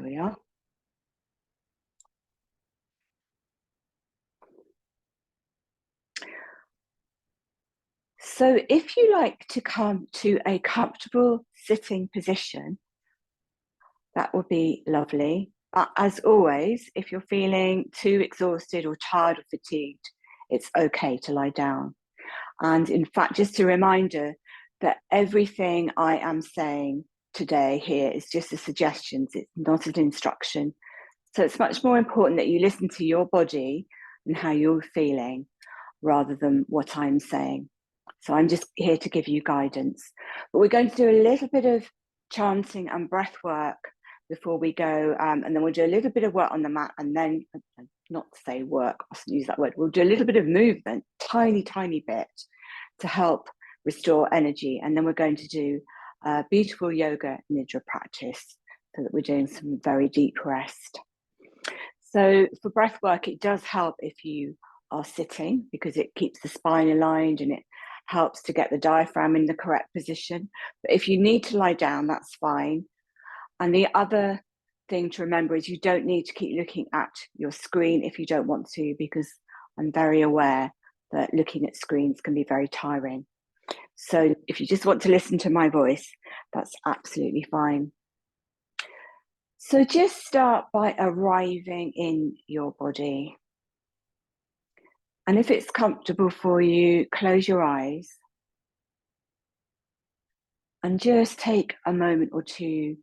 There we are. So if you like to come to a comfortable sitting position, that would be lovely. But as always, if you're feeling too exhausted or tired or fatigued, it's okay to lie down. And in fact, just a reminder that everything I am saying today here is just a suggestion, it's not an instruction. So it's much more important that you listen to your body and how you're feeling rather than what I'm saying. So I'm just here to give you guidance. But we're going to do a little bit of chanting and breath work before we go, and then we'll do a little bit of work on the mat, and then, not to say work, I mustn't use that word, we'll do a little bit of movement, tiny bit, to help restore energy. And then we're going to do a beautiful Yoga Nidra practice so that we're doing some very deep rest. So for breath work, it does help if you are sitting, because it keeps the spine aligned and it helps to get the diaphragm in the correct position. But if you need to lie down, that's fine. And the other thing to remember is you don't need to keep looking at your screen if you don't want to, because I'm very aware that looking at screens can be very tiring. So if you just want to listen to my voice, that's absolutely fine. So just start by arriving in your body. And if it's comfortable for you, close your eyes and just take a moment or two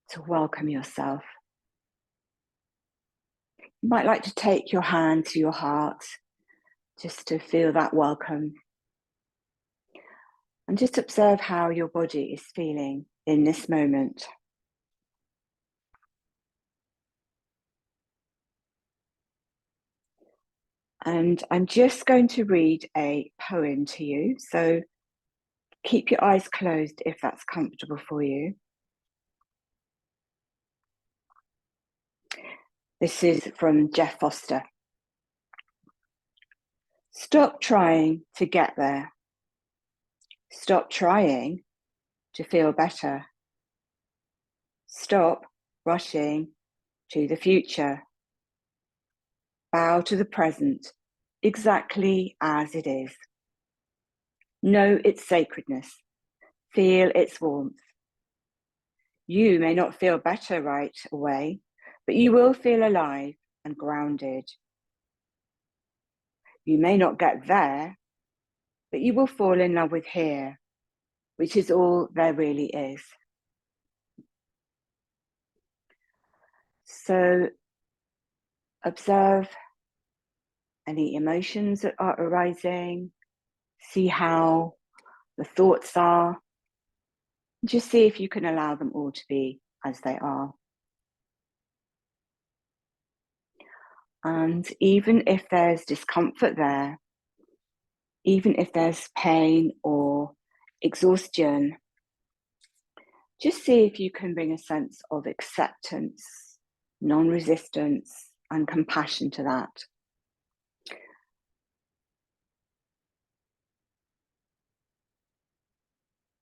to welcome yourself. You might like to take your hand to your heart just to feel that welcome. And just observe how your body is feeling in this moment. And I'm just going to read a poem to you. So keep your eyes closed if that's comfortable for you. This is from Jeff Foster. Stop trying to get there. Stop trying to feel better. Stop rushing to the future. Bow to the present exactly as it is. Know its sacredness. Feel its warmth. You may not feel better right away, but you will feel alive and grounded. You may not get there, but you will fall in love with here, which is all there really is. So observe any emotions that are arising, see how the thoughts are, just see if you can allow them all to be as they are. And even if there's discomfort there, even if there's pain or exhaustion, just see if you can bring a sense of acceptance, non-resistance, and compassion to that.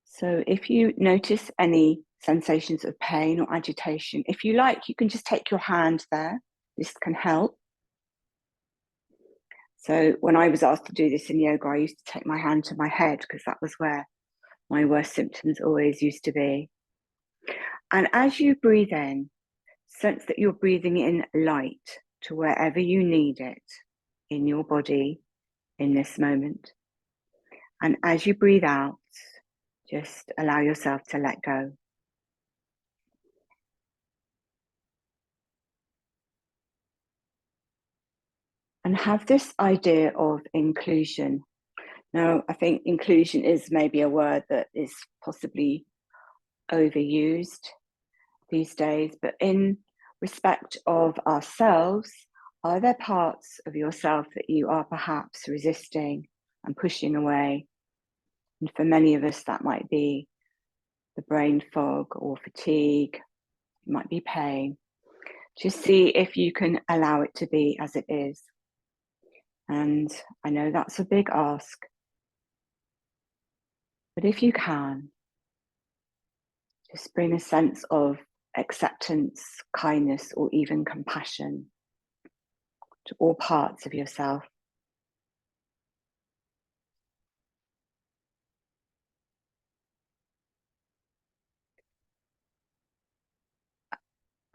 So if you notice any sensations of pain or agitation, if you like, you can just take your hand there. This can help. So when I was asked to do this in yoga, I used to take my hand to my head because that was where my worst symptoms always used to be. And as you breathe in, sense that you're breathing in light to wherever you need it in your body in this moment. And as you breathe out, just allow yourself to let go. And have this idea of inclusion. Now, I think inclusion is maybe a word that is possibly overused these days, but in respect of ourselves, are there parts of yourself that you are perhaps resisting and pushing away? And for many of us, that might be the brain fog or fatigue, it might be pain. Just see if you can allow it to be as it is. And I know that's a big ask, but if you can, just bring a sense of acceptance, kindness, or even compassion to all parts of yourself.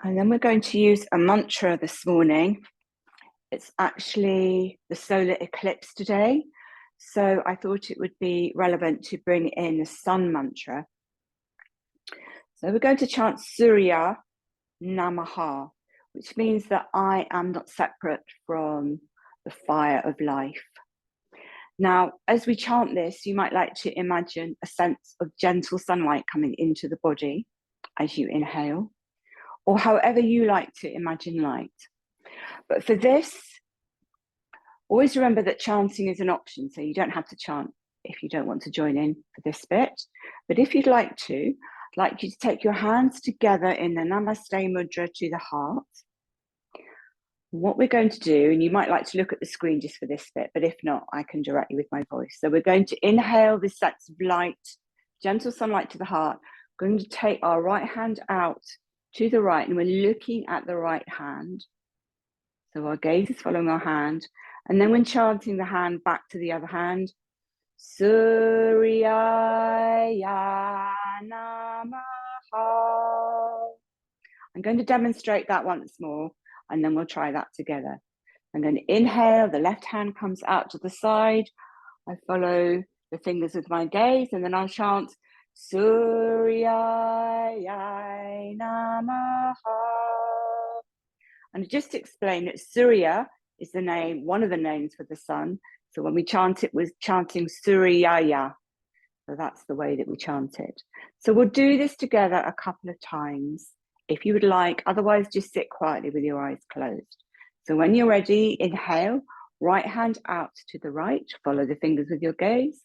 And then we're going to use a mantra this morning. It's actually the solar eclipse today, so I thought it would be relevant to bring in the sun mantra. So we're going to chant Surya Namaha, which means that I am not separate from the fire of life. Now, as we chant this, you might like to imagine a sense of gentle sunlight coming into the body as you inhale, or however you like to imagine light. But for this, always remember that chanting is an option, so you don't have to chant if you don't want to join in for this bit. But if you'd like to, I'd like you to take your hands together in the Namaste Mudra to the heart. What we're going to do, and you might like to look at the screen just for this bit, but if not, I can direct you with my voice. So we're going to inhale this sense of light, gentle sunlight to the heart. We're going to take our right hand out to the right, and we're looking at the right hand. So our gaze is following our hand. And then when chanting the hand back to the other hand, Surya Namaha. I'm going to demonstrate that once more, and then we'll try that together. I'm going to inhale, the left hand comes out to the side. I follow the fingers with my gaze, and then I'll chant Surya Namaha. And just to explain that Surya is the name, one of the names for the sun. So when we chant it, we're chanting Surya. So that's the way that we chant it. So we'll do this together a couple of times if you would like. Otherwise, just sit quietly with your eyes closed. So when you're ready, inhale, right hand out to the right. Follow the fingers with your gaze.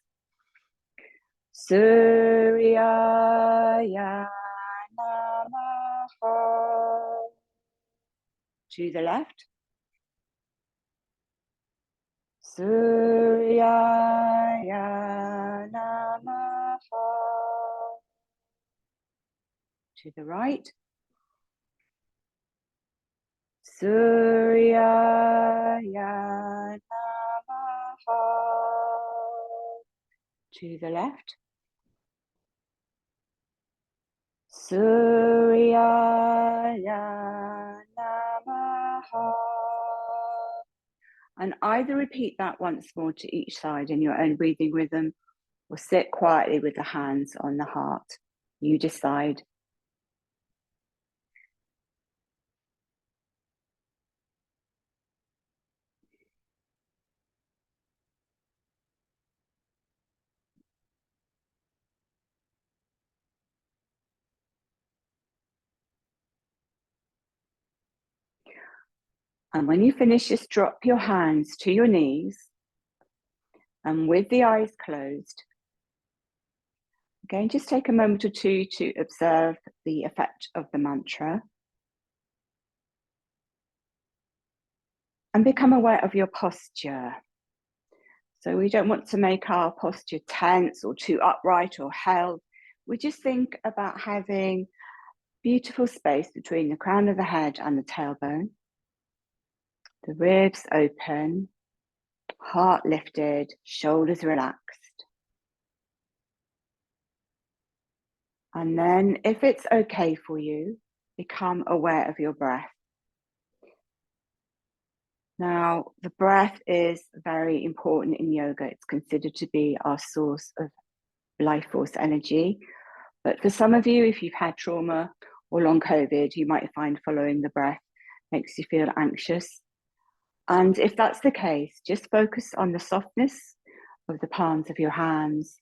Surya Namaha. To the left. Surya Namaha. To the right. Surya Namaha. To the left. Surya Namaha. And either repeat that once more to each side in your own breathing rhythm, or sit quietly with the hands on the heart. You decide. And when you finish, just drop your hands to your knees, and with the eyes closed, again, just take a moment or two to observe the effect of the mantra and become aware of your posture. So we don't want to make our posture tense or too upright or held. We just think about having beautiful space between the crown of the head and the tailbone, the ribs open, heart lifted, shoulders relaxed. And then, if it's okay for you, become aware of your breath. Now, the breath is very important in yoga. It's considered to be our source of life force energy. But for some of you, if you've had trauma or long COVID, you might find following the breath makes you feel anxious. And if that's the case, just focus on the softness of the palms of your hands,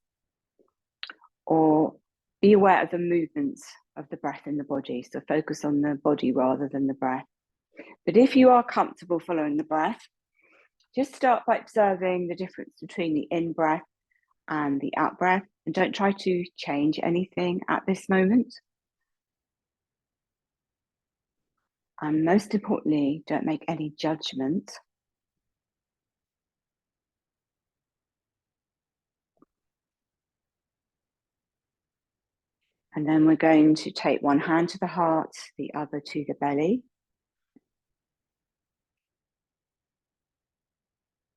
or be aware of the movements of the breath in the body. So focus on the body rather than the breath. But if you are comfortable following the breath, just start by observing the difference between the in-breath and the out-breath, and don't try to change anything at this moment. And most importantly, don't make any judgment. And then we're going to take one hand to the heart, the other to the belly.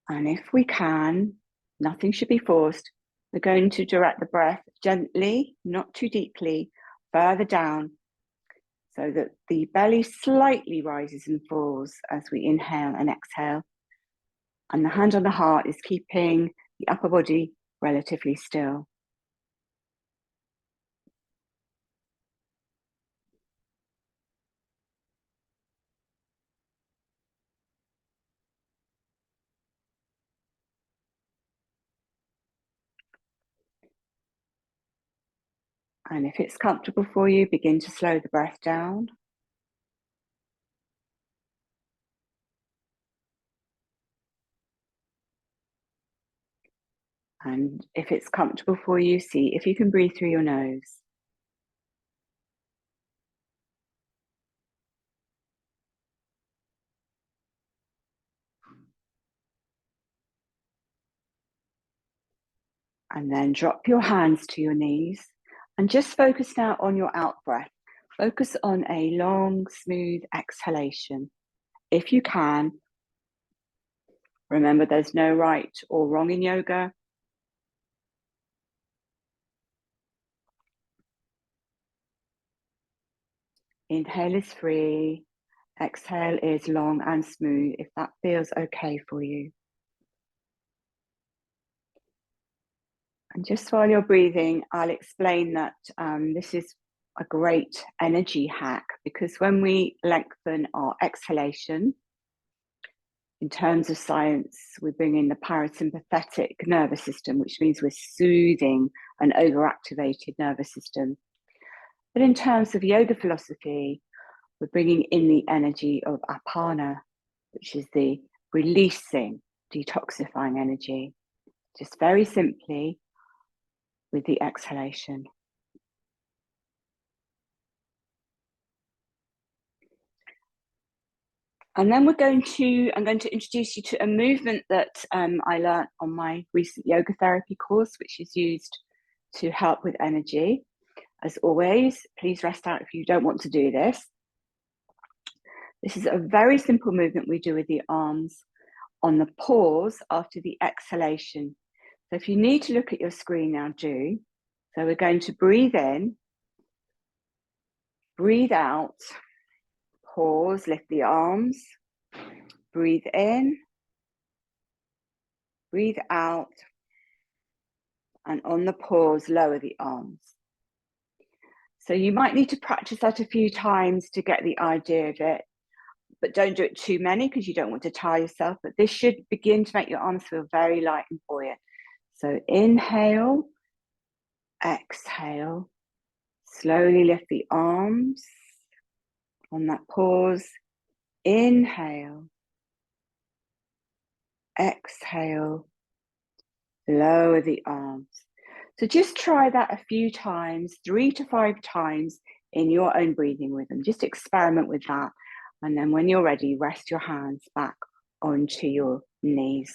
And if we can, nothing should be forced. We're going to direct the breath gently, not too deeply, further down, so that the belly slightly rises and falls as we inhale and exhale. And the hand on the heart is keeping the upper body relatively still. And if it's comfortable for you, begin to slow the breath down. And if it's comfortable for you, see if you can breathe through your nose. And then drop your hands to your knees and just focus now on your out breath. Focus on a long, smooth exhalation. If you can, remember there's no right or wrong in yoga. Inhale is free. Exhale is long and smooth, if that feels okay for you. And just while you're breathing, I'll explain that this is a great energy hack, because when we lengthen our exhalation, in terms of science, we bring in the parasympathetic nervous system, which means we're soothing an overactivated nervous system. But in terms of yoga philosophy, we're bringing in the energy of apana, which is the releasing, detoxifying energy, just very simply with the exhalation. And then I'm going to introduce you to a movement that I learned on my recent yoga therapy course, which is used to help with energy. As always, please rest out if you don't want to do this. This is a very simple movement we do with the arms on the pause after the exhalation. So if you need to look at your screen now, do. So we're going to breathe in, breathe out, pause, lift the arms, breathe in, breathe out, and on the pause, lower the arms. So you might need to practice that a few times to get the idea of it, but don't do it too many because you don't want to tire yourself. But this should begin to make your arms feel very light and buoyant. So inhale, exhale, slowly lift the arms. On that pause, inhale, exhale, lower the arms. So just try that a few times, 3 to 5 times in your own breathing rhythm. Just experiment with that. And then when you're ready, rest your hands back onto your knees.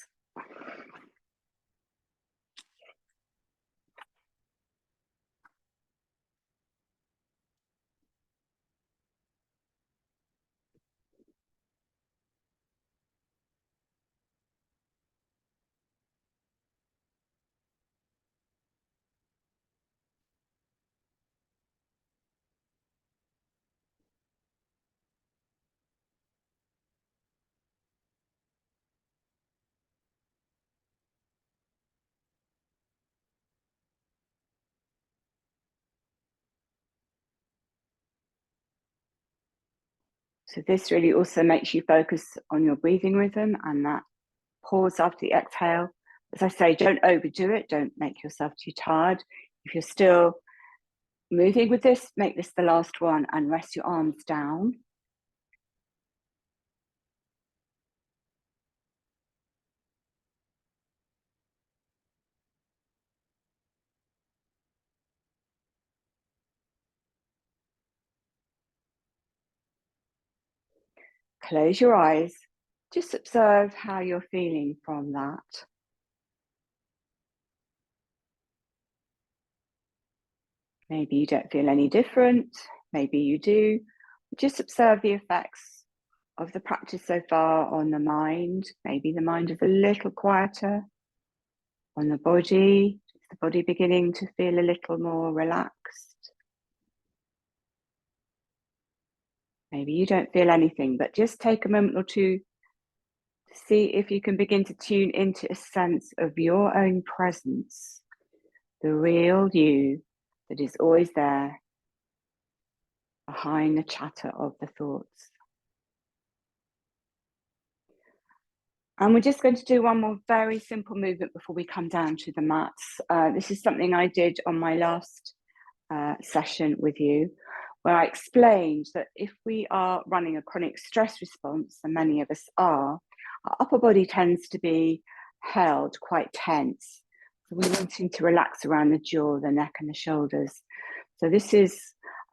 So this really also makes you focus on your breathing rhythm and that pause after the exhale. As I say, don't overdo it. Don't make yourself too tired. If you're still moving with this, make this the last one and rest your arms down. Close your eyes. Just observe how you're feeling from that. Maybe you don't feel any different, maybe you do. Just observe the effects of the practice so far on the mind. Maybe the mind is a little quieter. On the body beginning to feel a little more relaxed. Maybe you don't feel anything, but just take a moment or two to see if you can begin to tune into a sense of your own presence, the real you that is always there behind the chatter of the thoughts. And we're just going to do one more very simple movement before we come down to the mats. This is something I did on my last session with you, where I explained that if we are running a chronic stress response, and many of us are, our upper body tends to be held quite tense. So we're wanting to relax around the jaw, the neck and the shoulders. So this is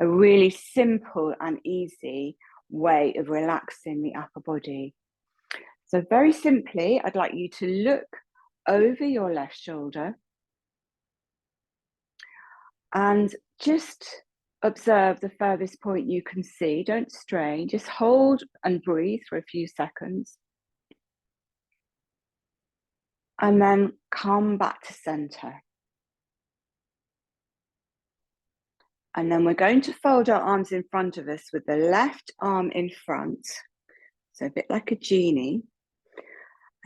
a really simple and easy way of relaxing the upper body. So very simply, I'd like you to look over your left shoulder and just observe the furthest point you can see. Don't strain, just hold and breathe for a few seconds. And then come back to center. And then we're going to fold our arms in front of us with the left arm in front. So a bit like a genie.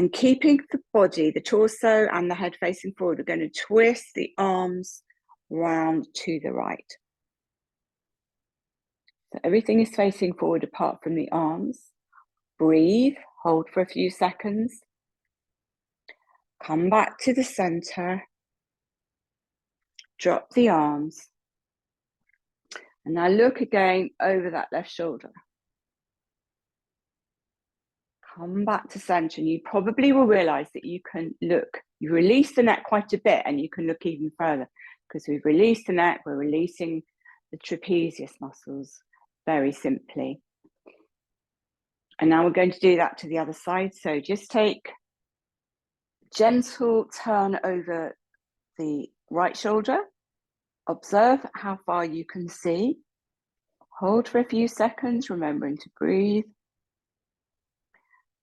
And keeping the body, the torso and the head facing forward, we're going to twist the arms round to the right. So everything is facing forward apart from the arms. Breathe, hold for a few seconds. Come back to the center. Drop the arms. And now look again over that left shoulder. Come back to center, and you probably will realize that you can look, you release the neck quite a bit and you can look even further because we've released the neck, we're releasing the trapezius muscles very simply. And now we're going to do that to the other side. So just take gentle turn over the right shoulder. Observe how far you can see. Hold for a few seconds, remembering to breathe.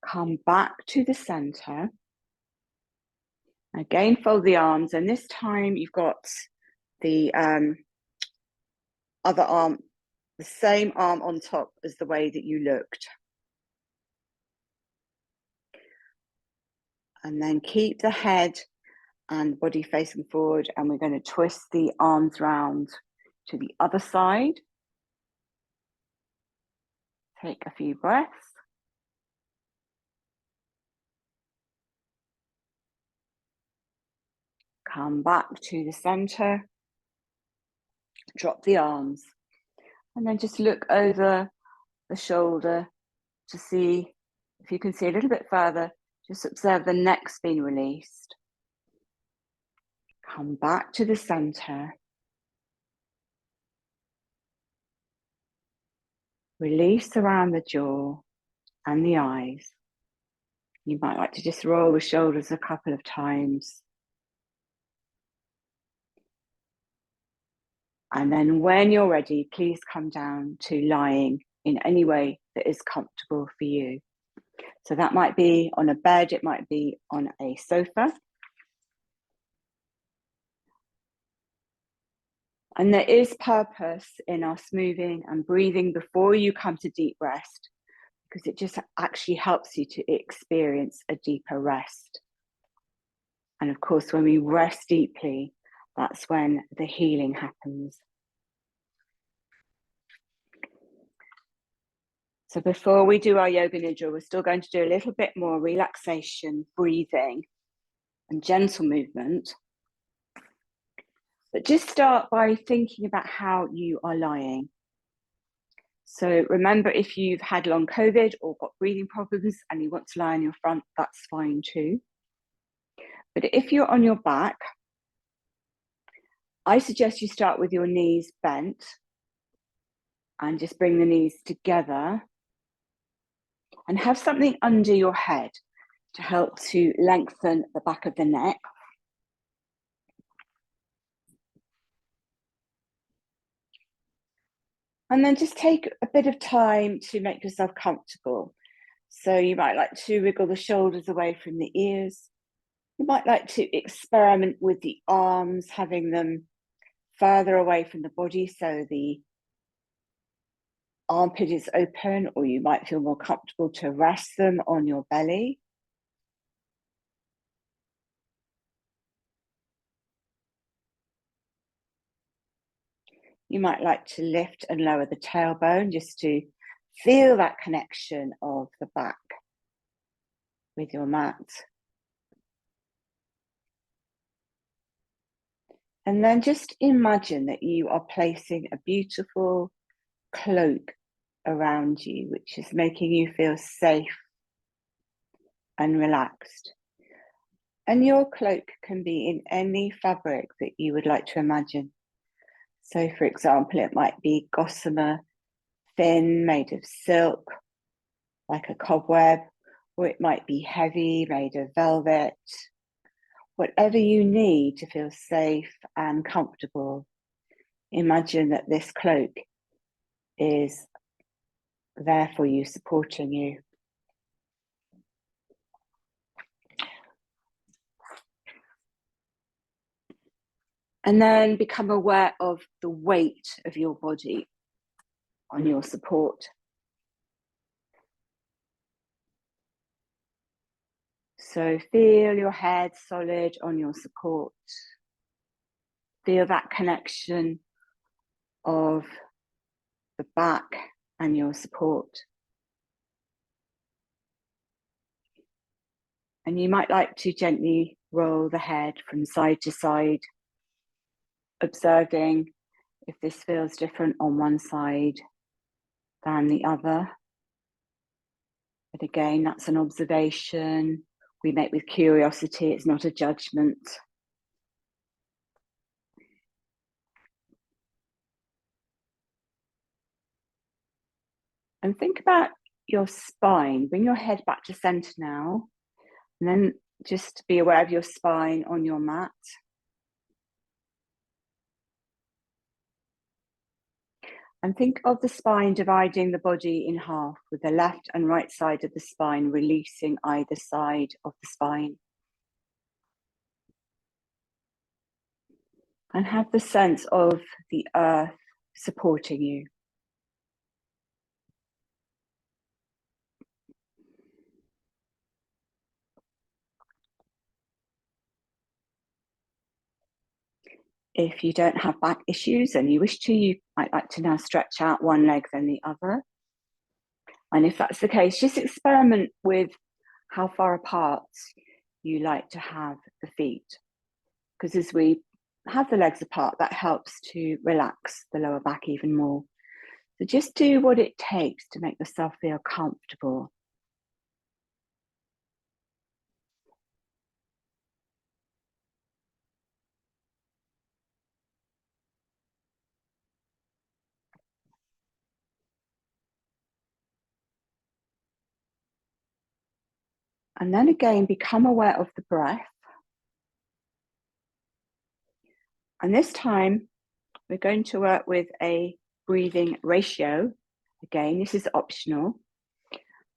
Come back to the center. Again, fold the arms, and this time you've got the other arm, the same arm on top as the way that you looked. And then keep the head and body facing forward, and we're going to twist the arms round to the other side. Take a few breaths. Come back to the center. Drop the arms. And then just look over the shoulder to see if you can see a little bit further. Just observe the neck's being released. Come back to the center. Release around the jaw and the eyes. You might like to just roll the shoulders a couple of times. And then when you're ready, please come down to lying in any way that is comfortable for you. So that might be on a bed, it might be on a sofa. And there is purpose in us moving and breathing before you come to deep rest, because it just actually helps you to experience a deeper rest. And of course, when we rest deeply, that's when the healing happens. So before we do our Yoga Nidra, we're still going to do a little bit more relaxation, breathing, and gentle movement. But just start by thinking about how you are lying. So remember, if you've had long COVID or got breathing problems and you want to lie on your front, that's fine too. But if you're on your back, I suggest you start with your knees bent and just bring the knees together and have something under your head to help to lengthen the back of the neck. And then just take a bit of time to make yourself comfortable. So you might like to wriggle the shoulders away from the ears. You might like to experiment with the arms, having them further away from the body so the armpit is open, or you might feel more comfortable to rest them on your belly. You might like to lift and lower the tailbone just to feel that connection of the back with your mat. And then just imagine that you are placing a beautiful cloak around you, which is making you feel safe and relaxed. And your cloak can be in any fabric that you would like to imagine. So, for example, it might be gossamer thin, made of silk, like a cobweb, or it might be heavy, made of velvet. Whatever you need to feel safe and comfortable, imagine that this cloak is there for you, supporting you. And then become aware of the weight of your body on your support. So feel your head solid on your support. Feel that connection of the back and your support. And you might like to gently roll the head from side to side, observing if this feels different on one side than the other. But again, that's an observation we make with curiosity, it's not a judgment. And think about your spine. Bring your head back to center now, and then just be aware of your spine on your mat. And think of the spine dividing the body in half, with the left and right side of the spine releasing either side of the spine. And have the sense of the earth supporting you. If you don't have back issues and you wish to, you might like to now stretch out one leg then the other. And if that's the case, just experiment with how far apart you like to have the feet. Because as we have the legs apart, that helps to relax the lower back even more. So just do what it takes to make yourself feel comfortable. And then again, become aware of the breath. And this time, we're going to work with a breathing ratio. Again, this is optional,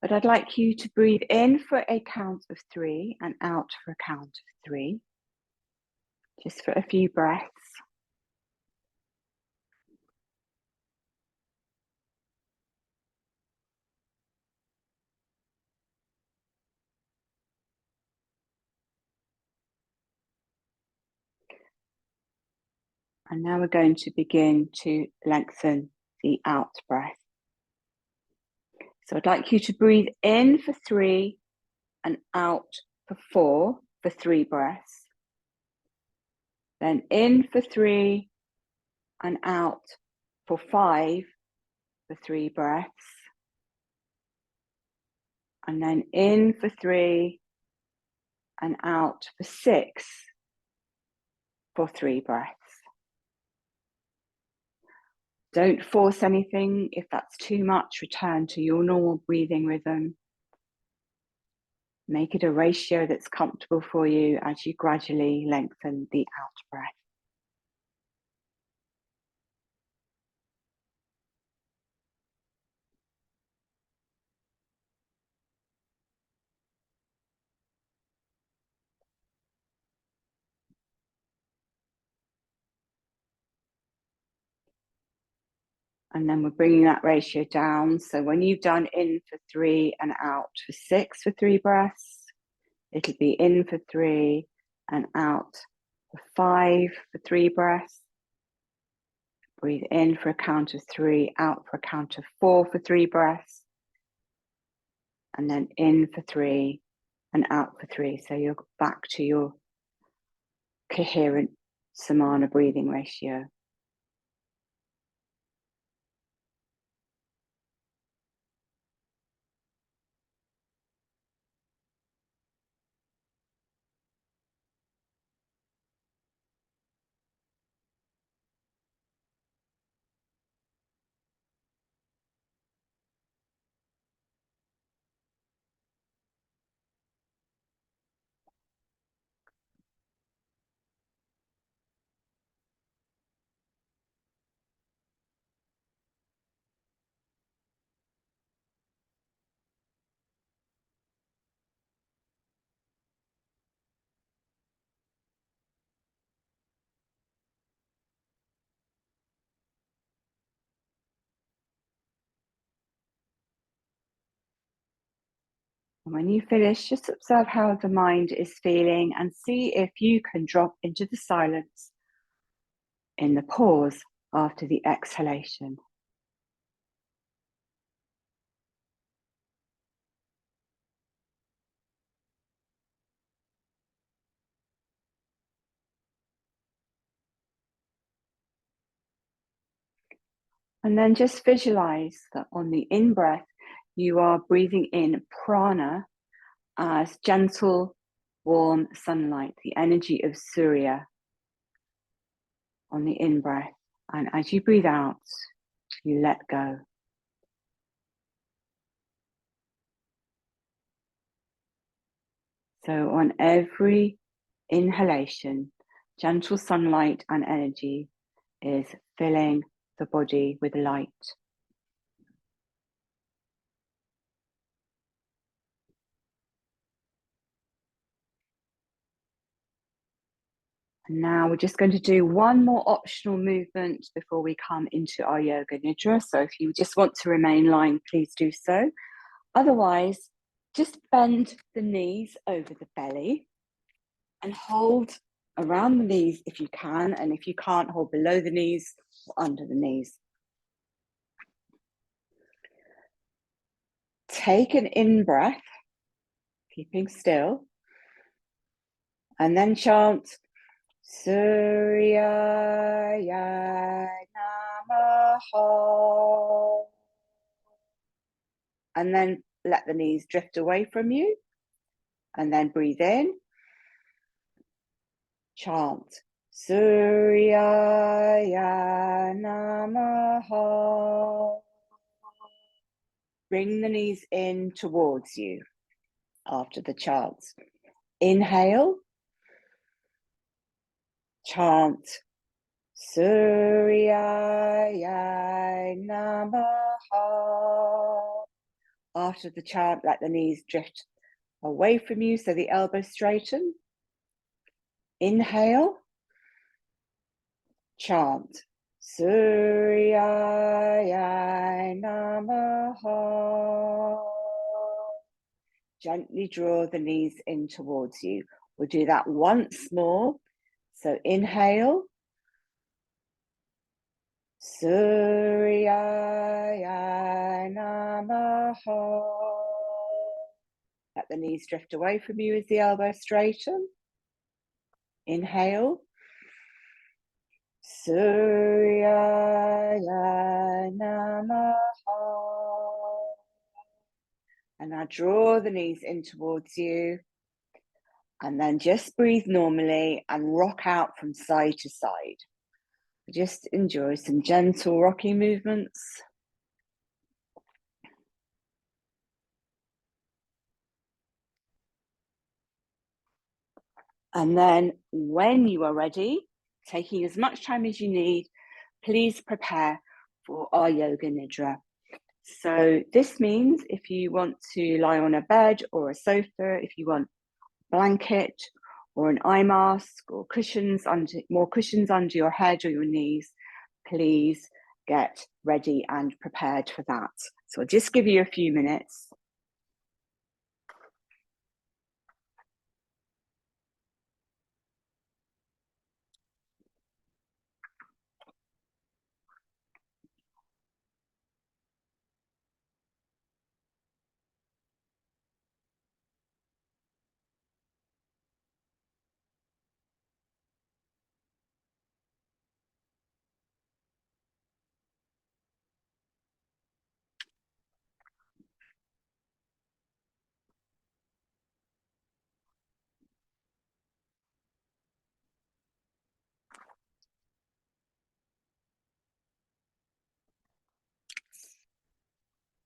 but I'd like you to breathe in for a count of 3 and out for a count of 3, just for a few breaths. And now we're going to begin to lengthen the out breath. So I'd like you to breathe in for 3 and out for 4 for 3 breaths. Then in for 3 and out for 5 for 3 breaths. And then in for 3 and out for 6 for 3 breaths. Don't force anything. If that's too much, return to your normal breathing rhythm. Make it a ratio that's comfortable for you as you gradually lengthen the out breath. And then we're bringing that ratio down. So when you've done in for 3 and out for 6 for 3 breaths, it'll be in for 3 and out for 5 for 3 breaths. Breathe in for a count of 3, out for a count of 4 for 3 breaths. And then in for 3 and out for 3. So you're back to your coherent samana breathing ratio. And when you finish, just observe how the mind is feeling and see if you can drop into the silence in the pause after the exhalation. And then just visualize that on the in-breath, you are breathing in prana as gentle, warm sunlight, the energy of Surya on the in-breath. And as you breathe out, you let go. So on every inhalation, gentle sunlight and energy is filling the body with light. And now we're just going to do one more optional movement before we come into our Yoga Nidra. So if you just want to remain lying, please do so. Otherwise, just bend the knees over the belly and hold around the knees if you can. And if you can't, hold below the knees or under the knees. Take an in-breath, keeping still, and then chant Surya Namaha. And then let the knees drift away from you. And then breathe in. Chant Surya Namaha. Bring the knees in towards you after the chant. Inhale. Chant Surya Namaha. After the chant, let the knees drift away from you so the elbows straighten. Inhale. Chant Surya Namaha. Gently draw the knees in towards you. We'll do that once more. So inhale. Surya Namaha. Let the knees drift away from you as the elbows straighten. Inhale. Surya Namaha. And now draw the knees in towards you. And then just breathe normally and rock out from side to side. Just enjoy some gentle rocking movements. And then when you are ready, taking as much time as you need, please prepare for our Yoga Nidra. So this means if you want to lie on a bed or a sofa, if you want a blanket or an eye mask or more cushions under your head or your knees, please get ready and prepared for that. So I'll just give you a few minutes.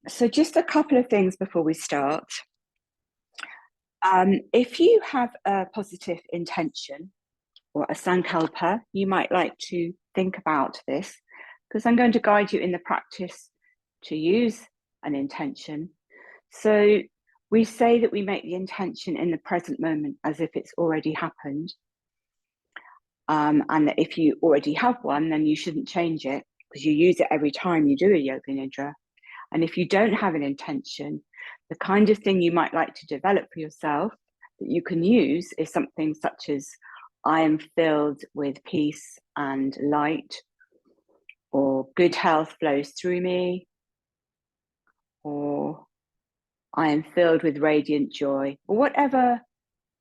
So just a couple of things before we start. If you have a positive intention or a sankalpa, you might like to think about this, because I'm going to guide you in the practice to use an intention. So we say that we make the intention in the present moment as if it's already happened. And that if you already have one, then you shouldn't change it, because you use it every time you do a Yoga Nidra. And if you don't have an intention, the kind of thing you might like to develop for yourself that you can use is something such as, I am filled with peace and light, or good health flows through me, or I am filled with radiant joy, or whatever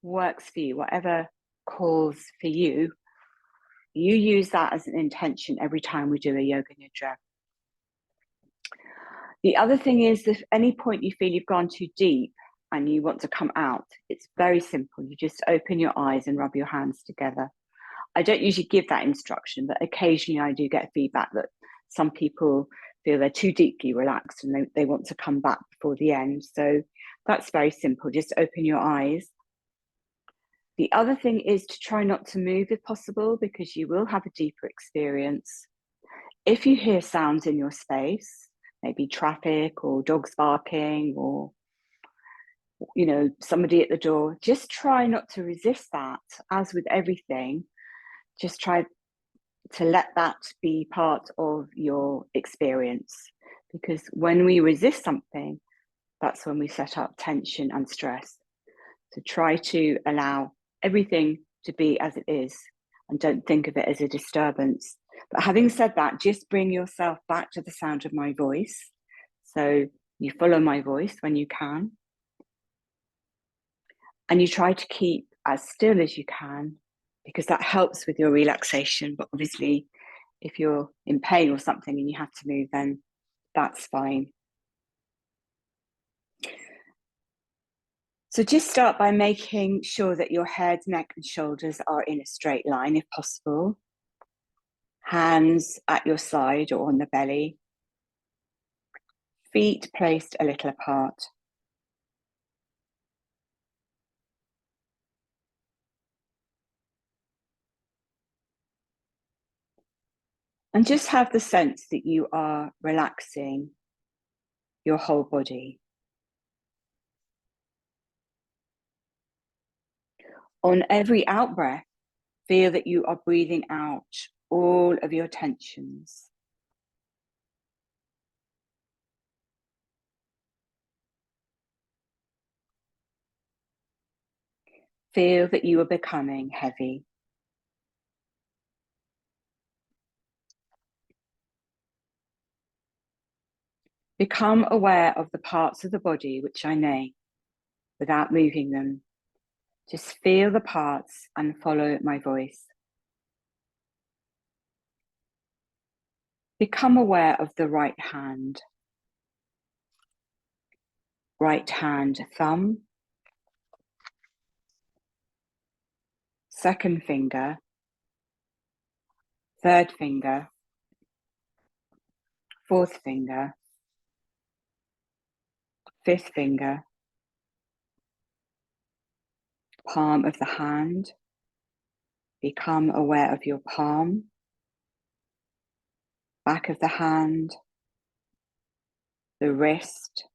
works for you, whatever calls for you. You use that as an intention every time we do a Yoga Nidra. The other thing is, if at any point you feel you've gone too deep and you want to come out, it's very simple. You just open your eyes and rub your hands together. I don't usually give that instruction, but occasionally I do get feedback that some people feel they're too deeply relaxed and they want to come back before the end. So that's very simple. Just open your eyes. The other thing is to try not to move if possible, because you will have a deeper experience. If you hear sounds in your space, maybe traffic or dogs barking or, you know, somebody at the door, just try not to resist that. As with everything, just try to let that be part of your experience, because when we resist something, that's when we set up tension and stress. So try to allow everything to be as it is and don't think of it as a disturbance. But having said that, just bring yourself back to the sound of my voice. So you follow my voice when you can. And you try to keep as still as you can, because that helps with your relaxation. But obviously, if you're in pain or something and you have to move, then that's fine. So just start by making sure that your head, neck, and shoulders are in a straight line if possible. Hands at your side or on the belly. Feet placed a little apart. And just have the sense that you are relaxing your whole body. On every out breath, feel that you are breathing out all of your tensions. Feel that you are becoming heavy. Become aware of the parts of the body which I name without moving them. Just feel the parts and follow my voice. Become aware of the right hand. Right hand thumb. Second finger. Third finger. Fourth finger. Fifth finger. Palm of the hand. Become aware of your palm. Back of the hand. The wrist.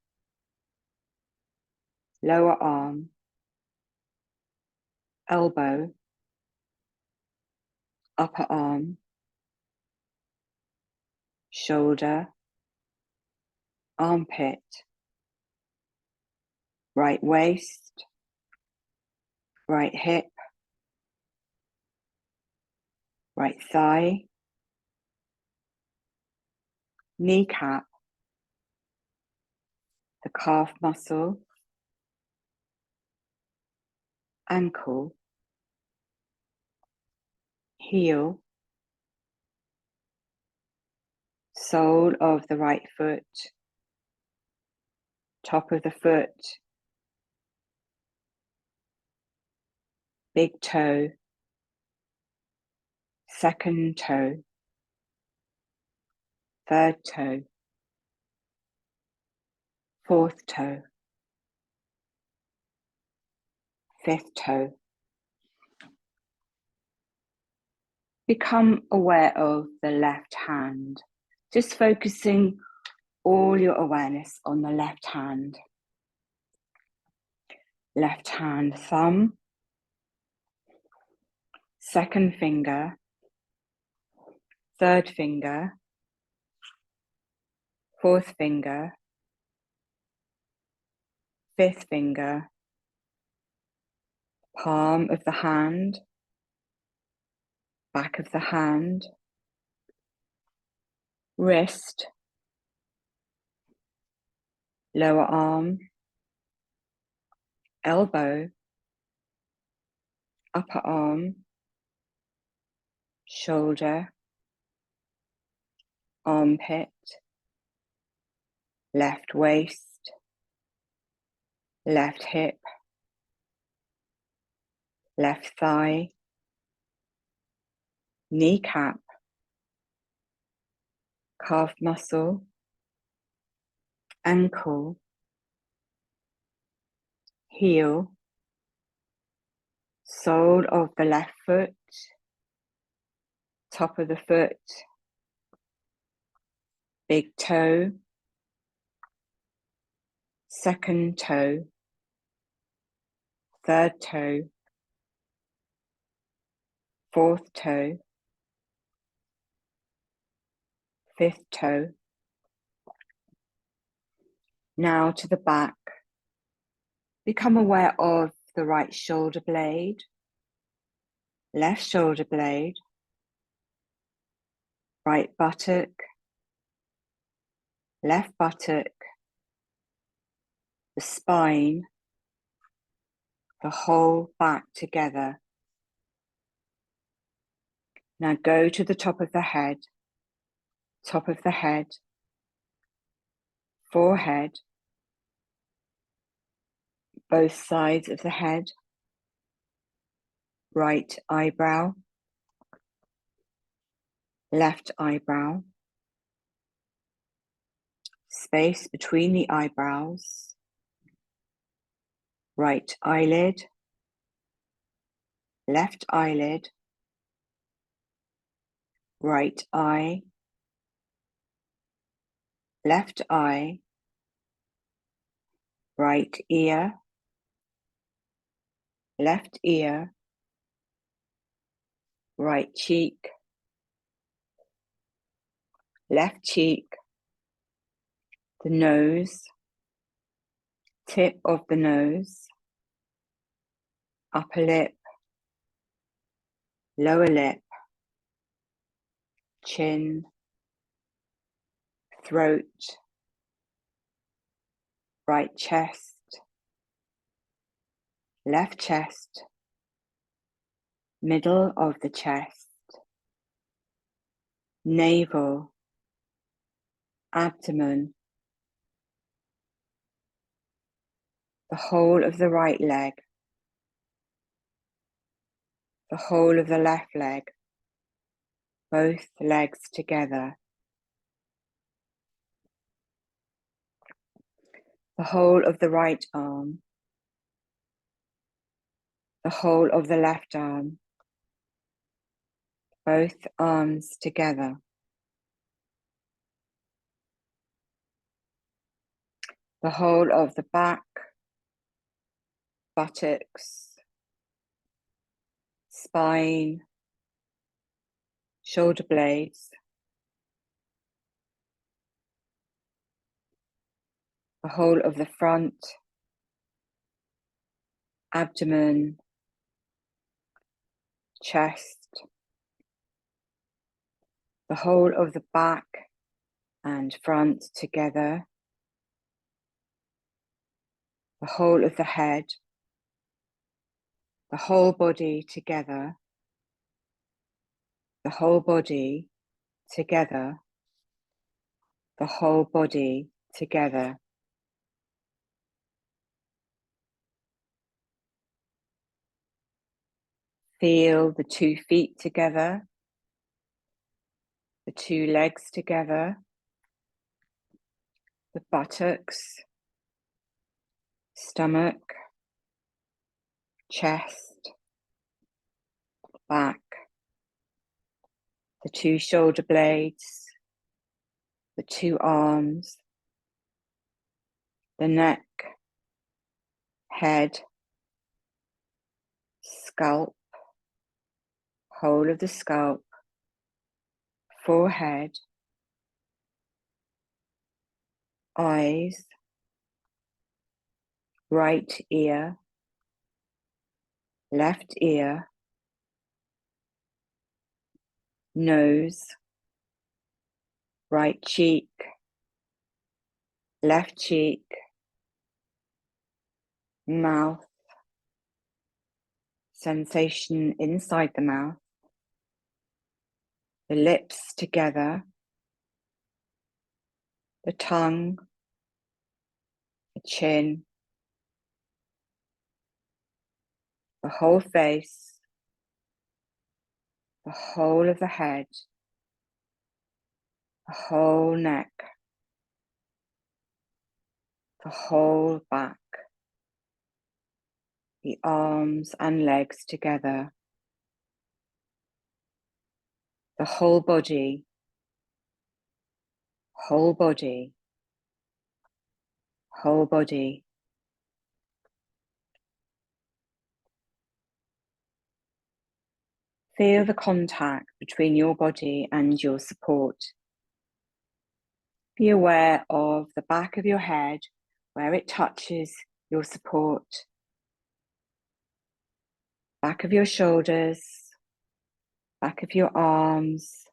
Lower arm. Elbow. Upper arm. shoulder, armpit, right waist, right hip, right thigh, kneecap, the calf muscle, ankle, heel, sole of the right foot, top of the foot, big toe, second toe, third toe, fourth toe, fifth toe. Become aware of the left hand, just focusing all your awareness on the left hand. Left hand thumb, second finger, third finger, fourth finger, fifth finger, palm of the hand, back of the hand, wrist, lower arm, elbow, upper arm, shoulder, armpit, left waist, left hip, left thigh, kneecap, calf muscle, ankle, heel, sole of the left foot, top of the foot, big toe, second toe, third toe, fourth toe, fifth toe. Now to the back. Become aware of the right shoulder blade, left shoulder blade, right buttock, left buttock, the spine, the whole back together. Now go to the top of the head, forehead, both sides of the head, right eyebrow, left eyebrow, space between the eyebrows, right eyelid, left eyelid, right eye, left eye, right ear, left ear, right cheek, left cheek, the nose, tip of the nose, upper lip, lower lip, chin, throat, right chest, left chest, middle of the chest, navel, abdomen, the whole of the right leg, the whole of the left leg, both legs together, the whole of the right arm, the whole of the left arm, both arms together, the whole of the back, buttocks, spine, shoulder blades, the whole of the front, abdomen, chest, the whole of the back and front together, the whole of the head, the whole body together, the whole body together, the whole body together. Feel the 2 feet together, the 2 legs together, the buttocks, stomach, chest, back, the 2 shoulder blades, the 2 arms, the neck, head, scalp, whole of the scalp, forehead, eyes, right ear, left ear, nose, right cheek, left cheek, mouth, sensation inside the mouth, the lips together, the tongue, the chin, the whole face, the whole of the head, the whole neck, the whole back, the arms and legs together, the whole body, whole body, whole body. Feel the contact between your body and your support. Be aware of the back of your head where it touches your support. Back of your shoulders, back of your arms,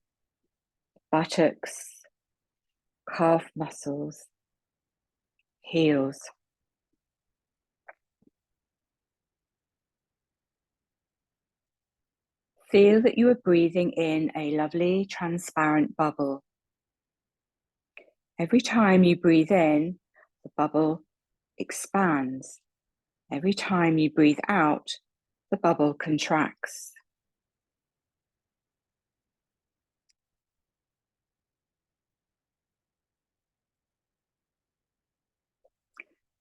buttocks, calf muscles, heels. Feel that you are breathing in a lovely transparent bubble. Every time you breathe in, the bubble expands. Every time you breathe out, the bubble contracts.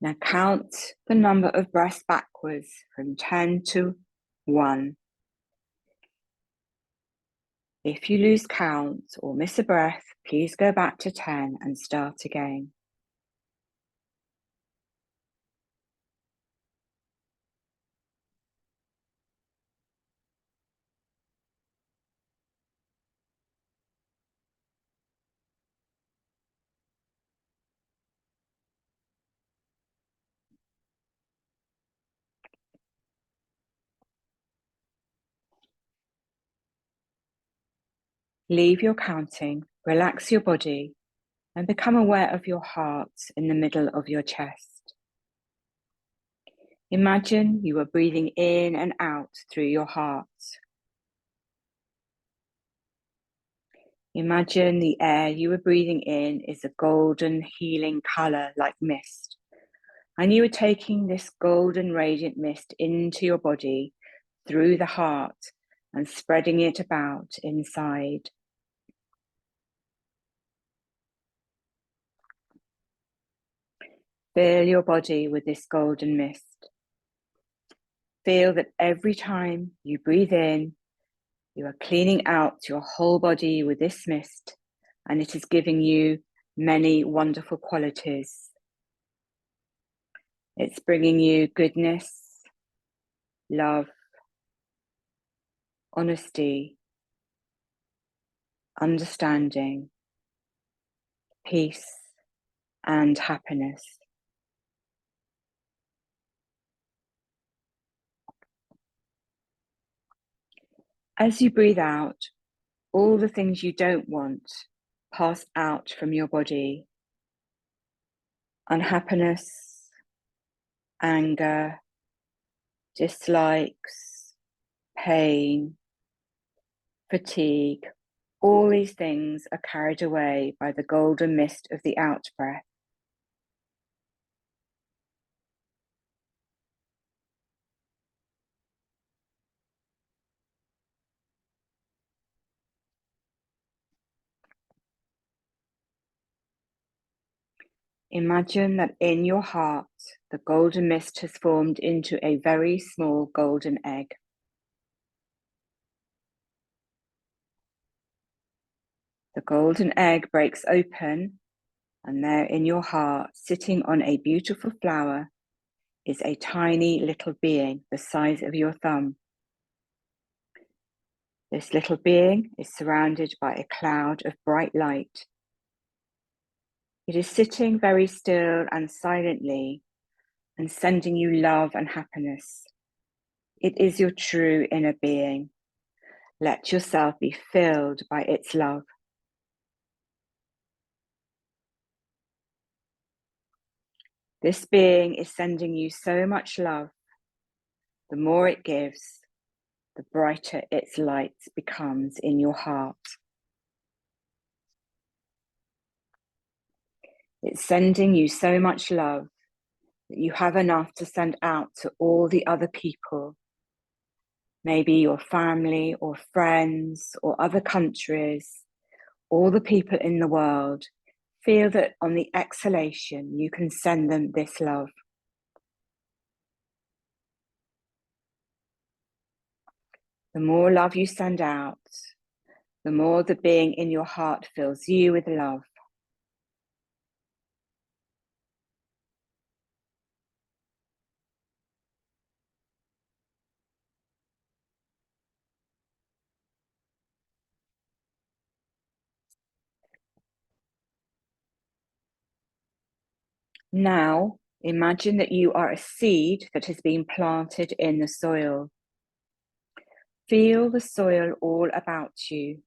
Now count the number of breaths backwards from 10 to 1. If you lose count or miss a breath, please go back to 10 and start again. Leave your counting, relax your body, and become aware of your heart in the middle of your chest. Imagine you are breathing in and out through your heart. Imagine the air you are breathing in is a golden healing colour like mist, and you are taking this golden radiant mist into your body through the heart and spreading it about inside. Fill your body with this golden mist. Feel that every time you breathe in, you are cleaning out your whole body with this mist, and it is giving you many wonderful qualities. It's bringing you goodness, love, honesty, understanding, peace, and happiness. As you breathe out, all the things you don't want pass out from your body. Unhappiness, anger, dislikes, pain, fatigue, all these things are carried away by the golden mist of the out-breath. Imagine that in your heart, the golden mist has formed into a very small golden egg. The golden egg breaks open, and there in your heart, sitting on a beautiful flower, is a tiny little being the size of your thumb. This little being is surrounded by a cloud of bright light. It is sitting very still and silently and sending you love and happiness. It is your true inner being. Let yourself be filled by its love. This being is sending you so much love. The more it gives, the brighter its light becomes in your heart. It's sending you so much love that you have enough to send out to all the other people, maybe your family or friends or other countries, all the people in the world. Feel that on the exhalation, you can send them this love. The more love you send out, the more the being in your heart fills you with love. Now, imagine that you are a seed that has been planted in the soil. Feel the soil all about you.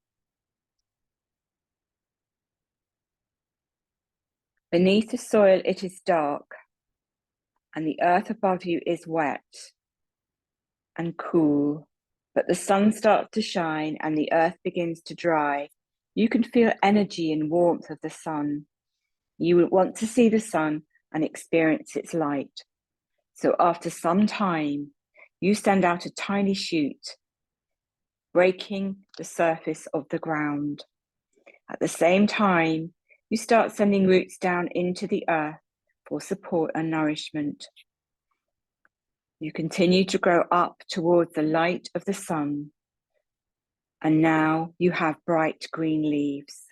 Beneath the soil, it is dark, and the earth above you is wet and cool, but the sun starts to shine and the earth begins to dry. You can feel energy and warmth of the sun. You will want to see the sun and experience its light. So after some time, you send out a tiny shoot, breaking the surface of the ground. At the same time, you start sending roots down into the earth for support and nourishment. You continue to grow up towards the light of the sun, and now you have bright green leaves.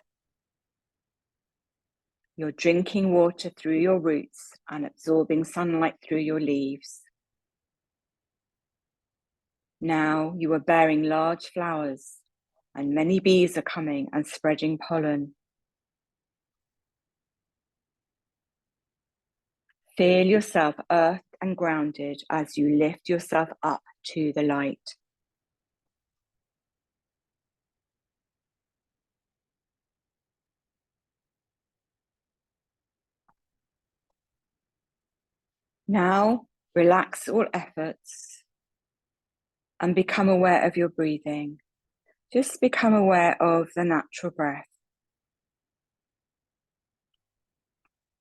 You're drinking water through your roots and absorbing sunlight through your leaves. Now you are bearing large flowers, and many bees are coming and spreading pollen. Feel yourself earthed and grounded as you lift yourself up to the light. Now relax all efforts and become aware of your breathing. Just become aware of the natural breath.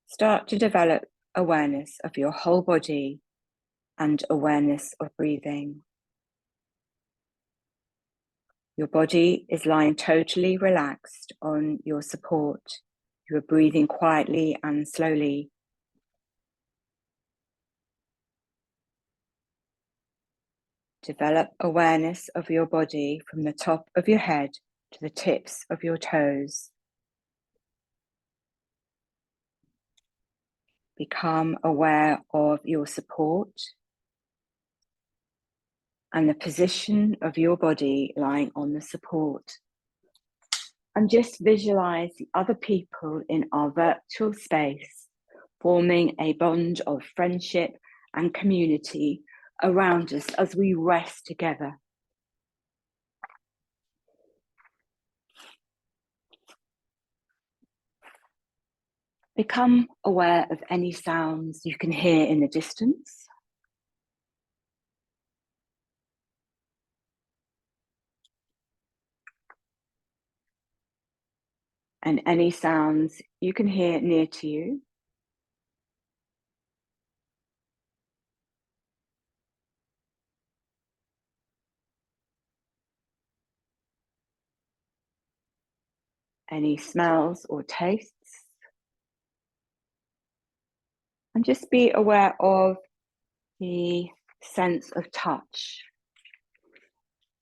Start to develop awareness of your whole body and awareness of breathing. Your body is lying totally relaxed on your support. You are breathing quietly and slowly. Develop awareness of your body from the top of your head to the tips of your toes. Become aware of your support and the position of your body lying on the support. And just visualize the other people in our virtual space, forming a bond of friendship and community around us as we rest together. Become aware of any sounds you can hear in the distance. And any sounds you can hear near to you. Any smells or tastes. And just be aware of the sense of touch,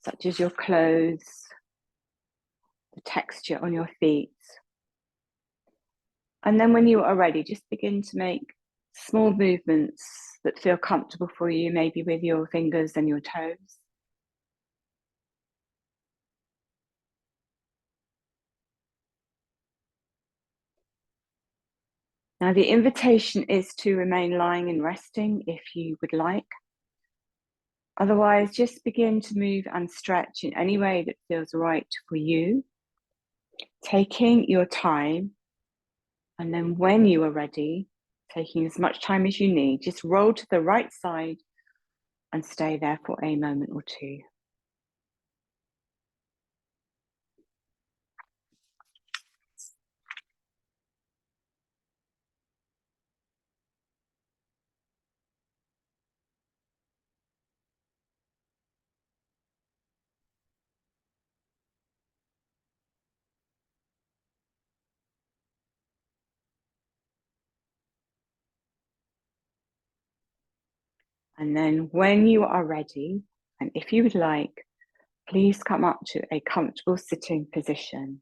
such as your clothes, the texture on your feet. And then when you are ready, just begin to make small movements that feel comfortable for you, maybe with your fingers and your toes. Now, the invitation is to remain lying and resting if you would like. Otherwise, just begin to move and stretch in any way that feels right for you, taking your time. And then when you are ready, taking as much time as you need, just roll to the right side and stay there for a moment or two. And then when you are ready, and if you would like, please come up to a comfortable sitting position.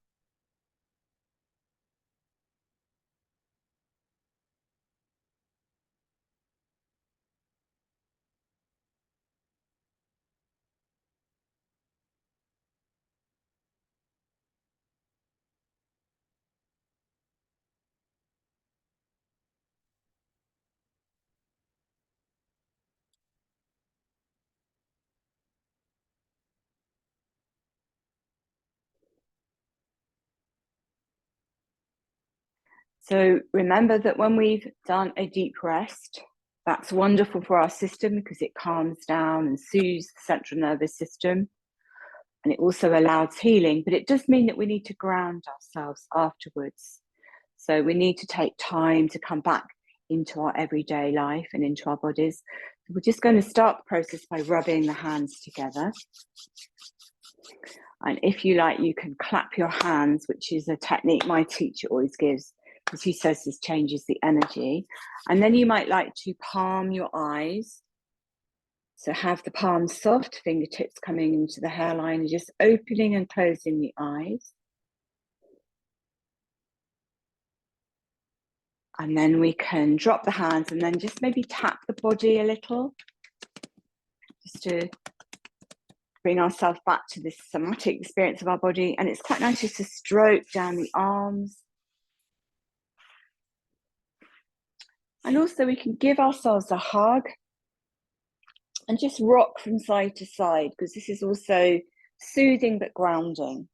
So remember that when we've done a deep rest, that's wonderful for our system because it calms down and soothes the central nervous system. And it also allows healing, but it does mean that we need to ground ourselves afterwards. So we need to take time to come back into our everyday life and into our bodies. We're just going to start the process by rubbing the hands together. And if you like, you can clap your hands, which is a technique my teacher always gives, because he says this changes the energy. And then you might like to palm your eyes. So have the palms soft, fingertips coming into the hairline, and just opening and closing the eyes. And then we can drop the hands and then just maybe tap the body a little, just to bring ourselves back to this somatic experience of our body. And it's quite nice just to stroke down the arms. And also we can give ourselves a hug and just rock from side to side, because this is also soothing but grounding.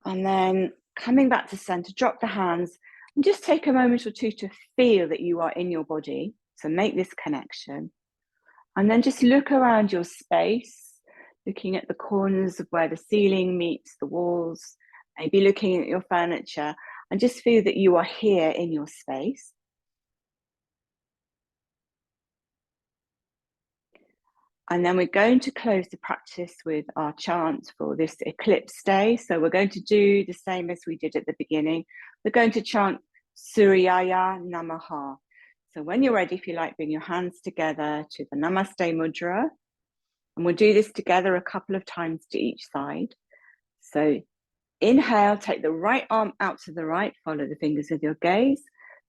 And then coming back to center, drop the hands and just take a moment or two to feel that you are in your body. So make this connection. And then just look around your space, looking at the corners of where the ceiling meets the walls, maybe looking at your furniture, and just feel that you are here in your space. And then we're going to close the practice with our chant for this eclipse day. So we're going to do the same as we did at the beginning. We're going to chant Suryaya Namaha. So when you're ready, if you like, bring your hands together to the Namaste Mudra. And we'll do this together a couple of times to each side. So inhale, take the right arm out to the right, follow the fingers with your gaze.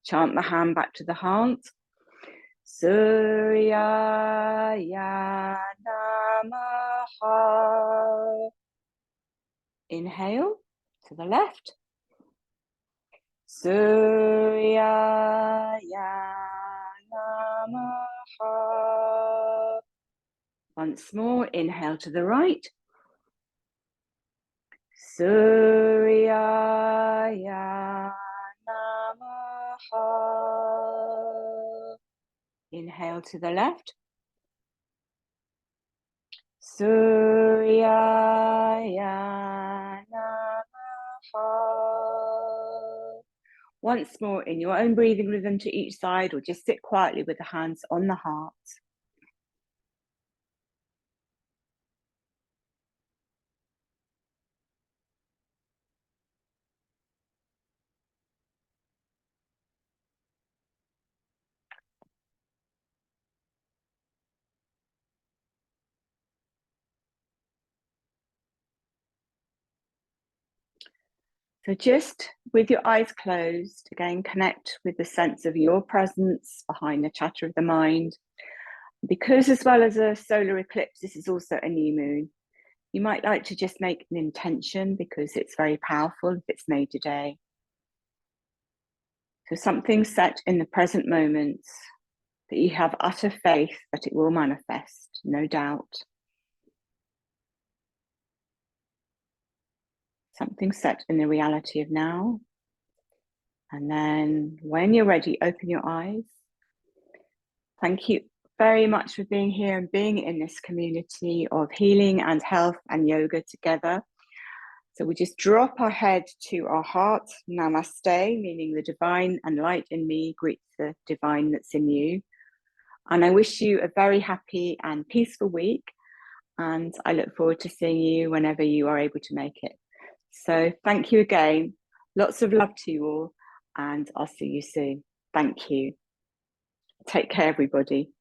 Chant the hand back to the heart. Suryaya Namaha. Inhale to the left. Suryaya Namaha. Once more, inhale to the right. Suryaya Namaha. Inhale to the left. Suryaya Namaha. Once more in your own breathing rhythm to each side, or just sit quietly with the hands on the heart. So just with your eyes closed, again, connect with the sense of your presence behind the chatter of the mind. Because as well as a solar eclipse, this is also a new moon. You might like to just make an intention because it's very powerful if it's made today. So something set in the present moment that you have utter faith that it will manifest, no doubt. Something set in the reality of now. And then when you're ready, open your eyes. Thank you very much for being here and being in this community of healing and health and yoga together. So we just drop our head to our heart, namaste, meaning the divine and light in me greets the divine that's in you. And I wish you a very happy and peaceful week. And I look forward to seeing you whenever you are able to make it. So thank you again. Lots of love to you all. And I'll see you soon. Thank you. Take care, everybody.